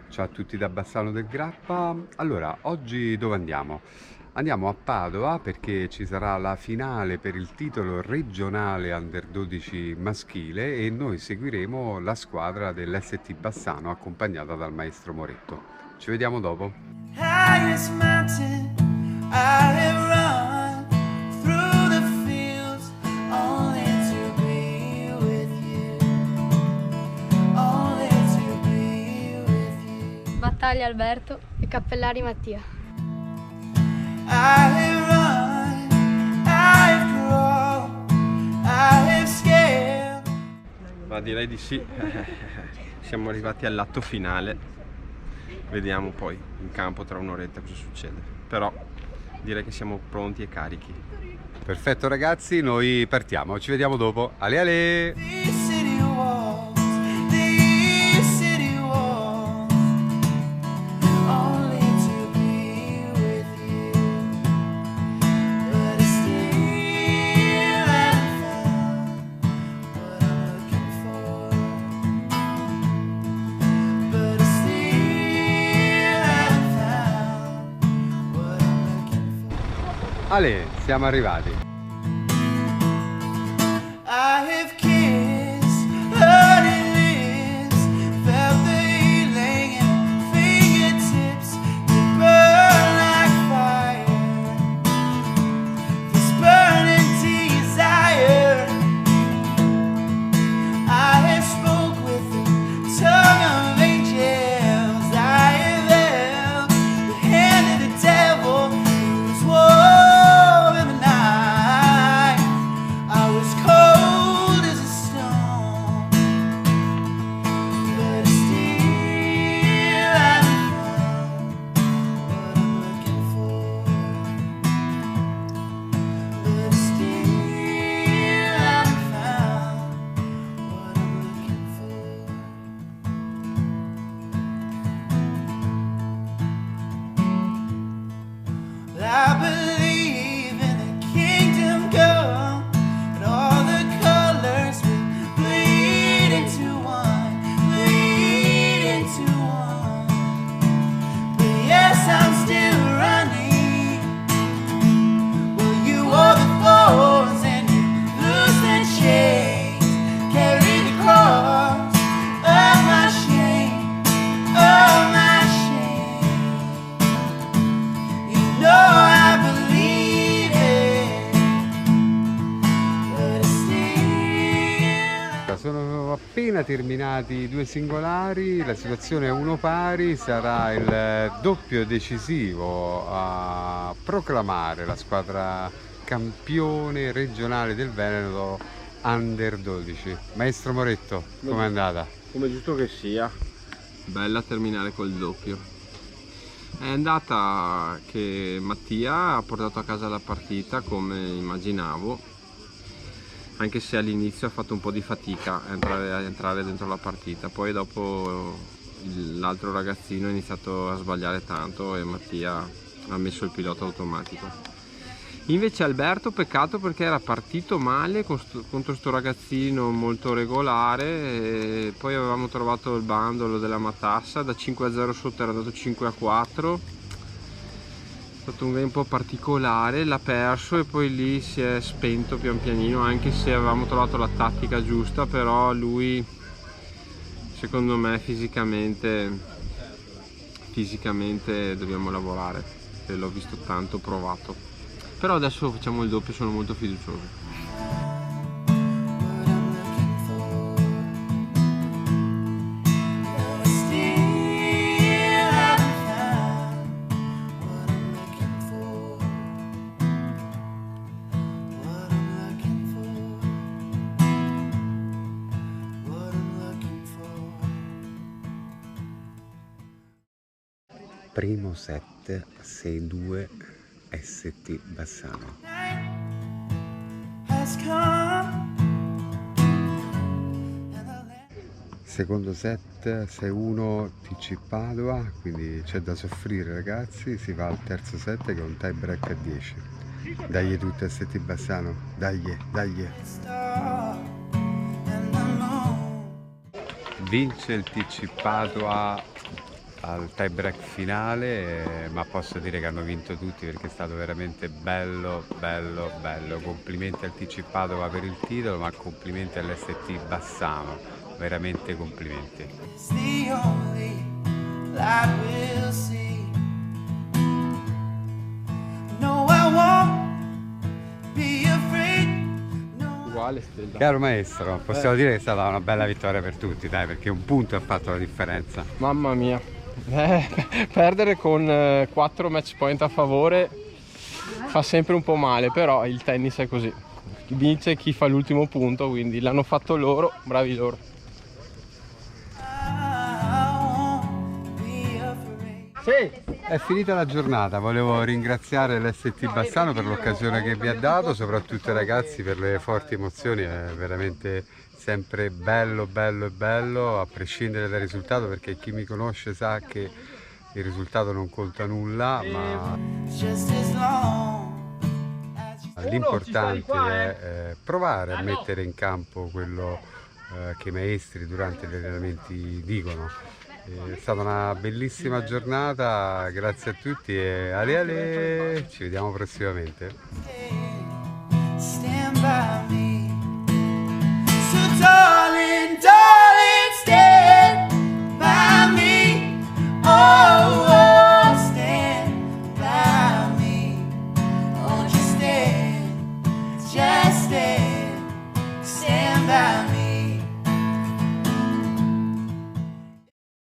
Ciao a tutti da Bassano del Grappa. Allora, oggi dove andiamo? Andiamo a Padova perché ci sarà la finale per il titolo regionale Under 12 maschile e noi seguiremo la squadra dell'ST Bassano accompagnata dal maestro Moretto. Ci vediamo dopo. Highest mountain I have run through the fields only to be with you, only to be with you. Battaglia Alberto e Cappellari Mattia. I have run, I have crawled, I have scared. Ma direi di sì. Siamo arrivati all'atto finale. Vediamo poi in campo tra un'oretta cosa succede. Però direi che siamo pronti e carichi. Perfetto ragazzi, noi partiamo, ci vediamo dopo. Ale ale! Ale, siamo arrivati. I have kissed honey lips, felt the healing in fingertips that burn like fire. This burning desire. I have spoke with the tongue of angels. I have held the hand of the devil who's war. I believe in a kingdom come, and all the colors will bleed into one, bleed into one. But yes, I'm still running. Well, you wore the thorns and you loose the chains, carry the cross of my shame, of my shame. You know I believe it, but it's still... Sono appena terminati i due singolari, la situazione è 1 pari, sarà il doppio decisivo a proclamare la squadra campione regionale del Veneto Under 12. Maestro Moretto, com'è andata? Come giusto che sia. Bella terminare col doppio. È andata che Mattia ha portato a casa la partita come immaginavo, anche se all'inizio ha fatto un po' di fatica a entrare dentro la partita, poi dopo l'altro ragazzino ha iniziato a sbagliare tanto e Mattia ha messo il pilota automatico. Invece Alberto peccato perché era partito male contro sto ragazzino molto regolare e poi avevamo trovato il bandolo della matassa, da 5-0 sotto era andato 5-4. È stato un game un po' particolare, l'ha perso e poi lì si è spento pian pianino, anche se avevamo trovato la tattica giusta, però lui secondo me fisicamente dobbiamo lavorare, e l'ho visto tanto provato. Però adesso facciamo il doppio, sono molto fiducioso. Primo set 6-2 ST Bassano. Secondo set 6-1 TC Padova, quindi c'è da soffrire ragazzi, si va al terzo set che è un tie break a 10. Dai tutte ST Bassano, dai. Vince il TC Padova al tie break finale, ma posso dire che hanno vinto tutti perché è stato veramente bello, bello, bello. Complimenti al TC Padova per il titolo, ma complimenti all'ST Bassano, veramente complimenti. It's the only light we'll see. No, I won't be afraid. No. Uguale Stella. Caro maestro, possiamo dire che è stata una bella vittoria per tutti, dai, perché un punto ha fatto la differenza. Mamma mia. Perdere con 4 match point a favore fa sempre un po' male, però il tennis è così. Vince chi fa l'ultimo punto, quindi l'hanno fatto loro, bravi loro. I won't be afraid. Sì. È finita la giornata, volevo ringraziare l'ST Bassano per l'occasione che mi ha dato, soprattutto i ragazzi per le forti emozioni, è veramente sempre bello, bello e bello, a prescindere dal risultato, perché chi mi conosce sa che il risultato non conta nulla, ma Just as long as you l'importante è provare a mettere in campo quello che i maestri durante gli allenamenti dicono. È stata una bellissima giornata, grazie a tutti e ale ale, ci vediamo prossimamente. stand by me.